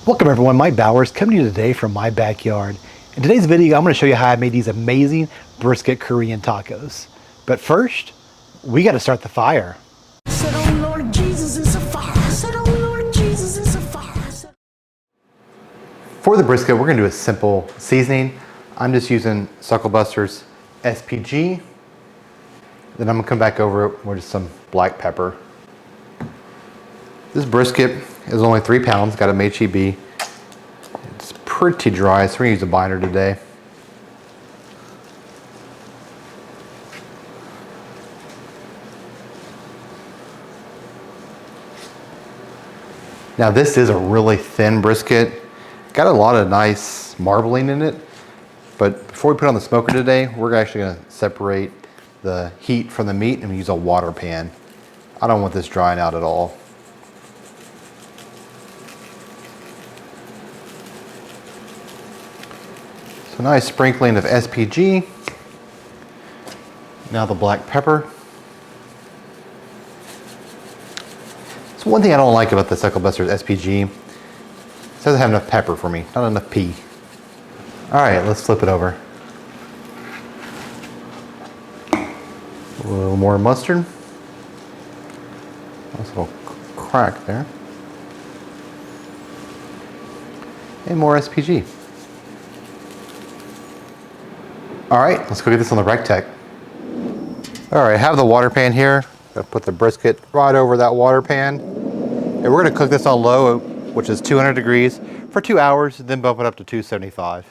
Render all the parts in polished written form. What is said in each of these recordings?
Welcome everyone, Mike Bowers coming to you today from my backyard. In today's video, I'm going to show you how I made these amazing brisket Korean tacos. But first, we got to start the fire. Said, oh Lord Jesus, it's a fire. Said, oh Lord Jesus, it's a fire. For the brisket, we're going to do a simple seasoning. I'm just using Suckle Buster's SPG. Then I'm going to come back over it with some black pepper. This brisket is only 3 pounds, got a HEB. It's pretty dry, so we're gonna use a binder today. Now this is a really thin brisket. Got a lot of nice marbling in it, but before we put it on the smoker today, we're actually gonna separate the heat from the meat and use a water pan. I don't want this drying out at all. So nice sprinkling of SPG. Now the black pepper. So one thing I don't like about the Suckle Buster's SPG, it doesn't have enough pepper for me, not enough pea. All right, let's flip it over. A little more mustard. Nice little crack there. And more SPG. All right, let's go get this on the Rectech. All right, I have the water pan here. I'll put the brisket right over that water pan. And we're gonna cook this on low, which is 200 degrees for 2 hours, then bump it up to 275.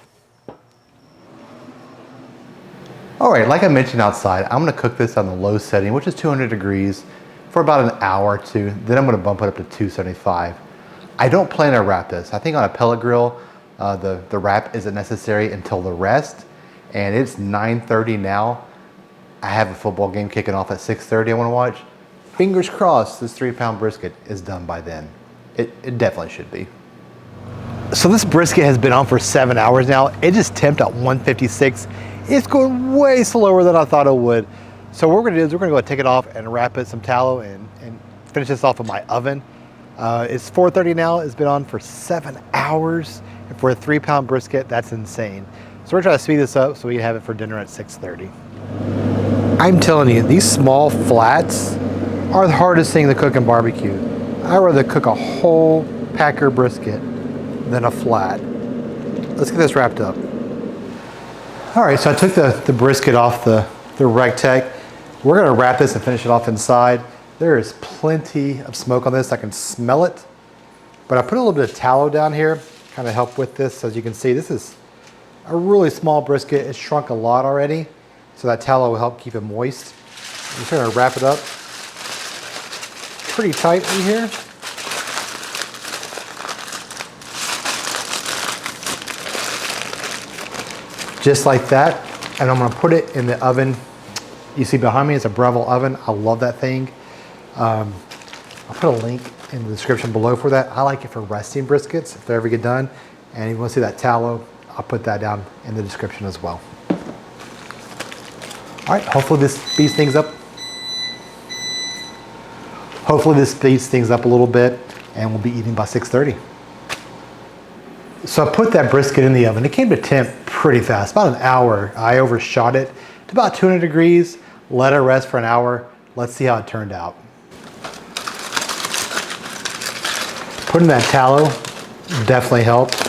All right, like I mentioned outside, I'm gonna cook this on the low setting, which is 200 degrees for about an hour or two. Then I'm gonna bump it up to 275. I don't plan to wrap this. I think on a pellet grill, the wrap isn't necessary until the rest. And it's 9:30 now. I have a football game kicking off at 6:30 I want to watch. Fingers crossed this 3-pound brisket is done by then. It definitely should be. So this brisket has been on for 7 hours now. It just temped at 156. It's going way slower than I thought it would. So what we're gonna do is we're gonna go take it off and wrap it some tallow and finish this off in my oven. It's 4:30 now. It's been on for 7 hours. And for a 3-pound brisket, that's insane. So we're trying to speed this up so we can have it for dinner at 6:30. I'm telling you, these small flats are the hardest thing to cook in barbecue. I'd rather cook a whole packer brisket than a flat. Let's get this wrapped up. All right, so I took the brisket off the Rectech. We're gonna wrap this and finish it off inside. There is plenty of smoke on this, I can smell it. But I put a little bit of tallow down here, kind of help with this. As you can see, this is a really small brisket. It's shrunk a lot already, so that tallow will help keep it moist. I'm just gonna wrap it up pretty tightly here. Just like that, and I'm gonna put it in the oven. You see behind me is a Breville oven. I love that thing. I'll put a link in the description below for that. I like it for resting briskets if they ever get done. And if you wanna see that tallow, I'll put that down in the description as well. All right, hopefully this speeds things up. Hopefully this speeds things up a little bit and we'll be eating by 6:30. So I put that brisket in the oven. It came to temp pretty fast, about an hour. I overshot it to about 200 degrees, let it rest for an hour. Let's see how it turned out. Putting that tallow definitely helped.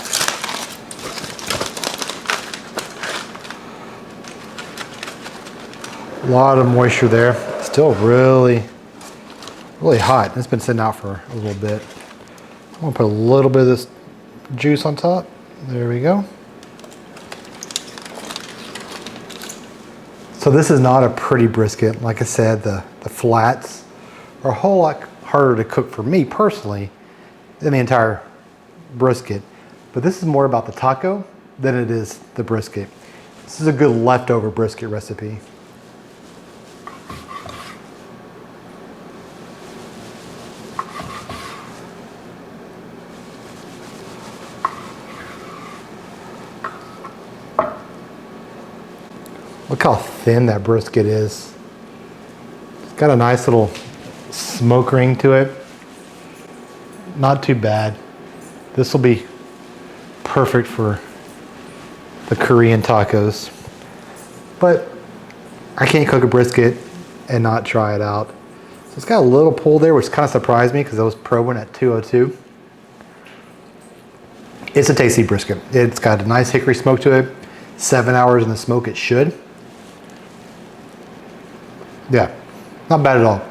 A lot of moisture there. Still really hot. It's been sitting out for a little bit. I'm gonna put a little bit of this juice on top. There we go. So this is not a pretty brisket. Like I said, the flats are a whole lot harder to cook for me personally than the entire brisket. But this is more about the taco than it is the brisket. This is a good leftover brisket recipe. Look how thin that brisket is. It's got a nice little smoke ring to it. Not too bad. This will be perfect for the Korean tacos. But I can't cook a brisket and not try it out. So it's got a little pull there, which kind of surprised me because I was probing at 202. It's a tasty brisket. It's got a nice hickory smoke to it. 7 hours in the smoke, it should. Yeah, not bad at all.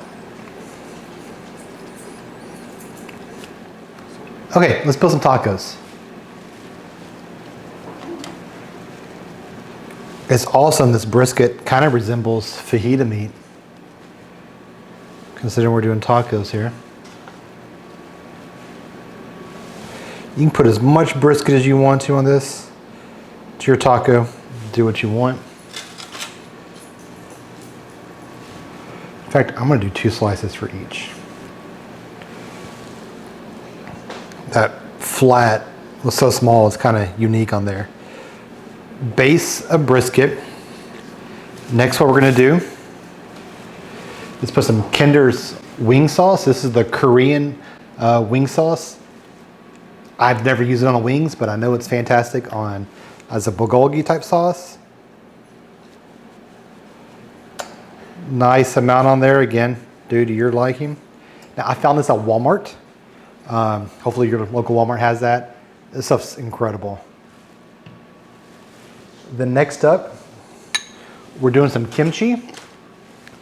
Okay, let's build some tacos. It's awesome. This brisket kind of resembles fajita meat, considering we're doing tacos here. You can put as much brisket as you want to on this. It's your taco. Do what you want. In fact, I'm going to do 2 slices for each. That flat was so small, it's kind of unique on there. Base of brisket. Next, what we're going to do is put some Kinder's wing sauce. This is the Korean wing sauce. I've never used it on the wings, but I know it's fantastic on as a bulgogi type sauce. Nice amount on there, again, due to your liking. Now, I found this at Walmart. Hopefully your local Walmart has that. This stuff's incredible. Then next up, we're doing some kimchi.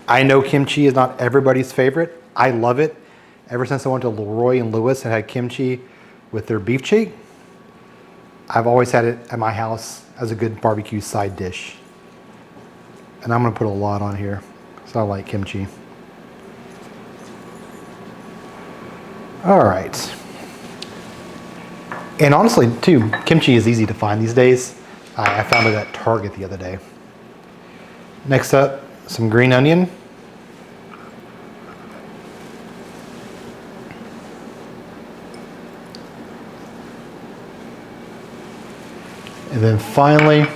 I know kimchi is not everybody's favorite. I love it. Ever since I went to Leroy and Lewis and had kimchi with their beef cheek, I've always had it at my house as a good barbecue side dish. And I'm gonna put a lot on here, so I like kimchi. All right. And honestly, too, kimchi is easy to find these days. I found it at Target the other day. Next up, some green onion. And then finally,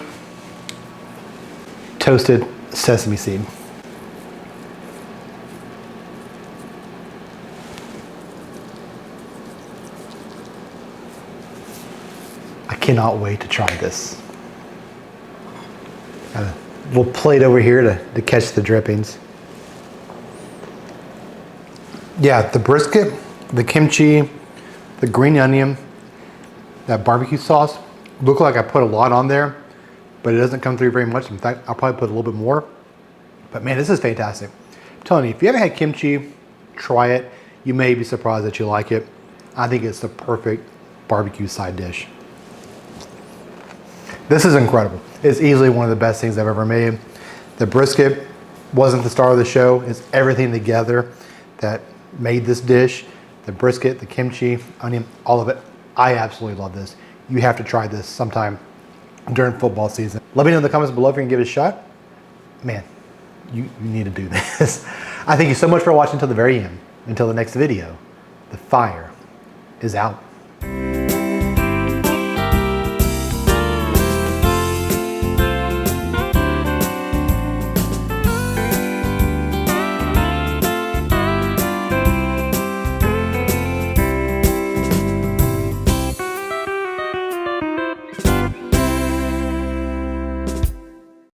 toasted sesame seed. I cannot wait to try this. Got a little plate over here to catch the drippings. Yeah, the brisket, the kimchi, the green onion, that barbecue sauce, look like I put a lot on there, but it doesn't come through very much. In fact, I'll probably put a little bit more. But man, this is fantastic. I'm telling you, if you haven't had kimchi, try it. You may be surprised that you like it. I think it's the perfect barbecue side dish. This is incredible. It's easily one of the best things I've ever made. The brisket wasn't the star of the show. It's everything together that made this dish. The brisket, the kimchi, onion, all of it. I absolutely love this. You have to try this sometime during football season. Let me know in the comments below if you can give it a shot. Man, you need to do this. I thank you so much for watching until the very end. Until the next video, the fire is out.